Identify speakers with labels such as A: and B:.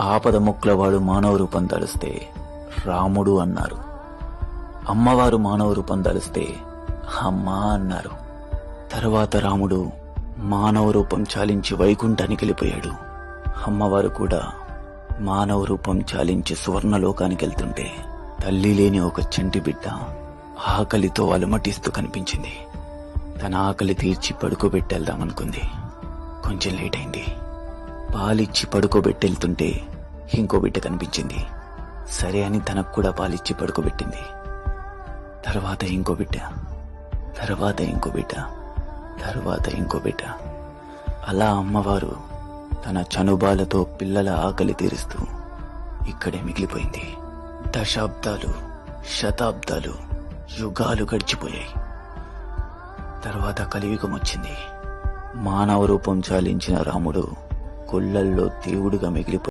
A: ఆపద ముక్కులవాడు మానవ రూపం ధరిస్తే రాముడు అన్నారు. అమ్మవారు మానవ రూపం ధరిస్తే అమ్మా అన్నారు. తర్వాత రాముడు మానవ రూపం చాలించి వైకుంఠానికి వెళ్ళిపోయాడు. అమ్మవారు కూడా మానవ రూపం చాలించి సువర్ణలోకానికి వెళ్తుంటే తల్లి లేని ఒక చంటి బిడ్డ ఆకలితో అలమటిస్తూ కనిపించింది. తన ఆకలి తీర్చి పడుకోబెట్టేద్దామనుకుంది. కొంచెం లేట్ అయింది. పాలిచ్చి పడుకోబెట్టెళ్తుంటే ఇంకో బిడ్డ కనిపించింది. సరే అని తనకు కూడా పాలిచ్చి పడుకోబెట్టింది. తర్వాత ఇంకో బిడ్డ, తర్వాత ఇంకో బిడ్డ, తర్వాత ఇంకో బిడ్డ. అలా అమ్మవారు తన చనుబాలతో పిల్లల ఆకలి తీరుస్తూ ఇక్కడే మిగిలిపోయింది. దశాబ్దాలు, శతాబ్దాలు, యుగాలు గడిచిపోయాయి. తర్వాత కలియుగం వచ్చింది. మానవ రూపం చాలించిన రాముడు కొల్లల్లో దేవుడిగా మిగిలిపోయాడు.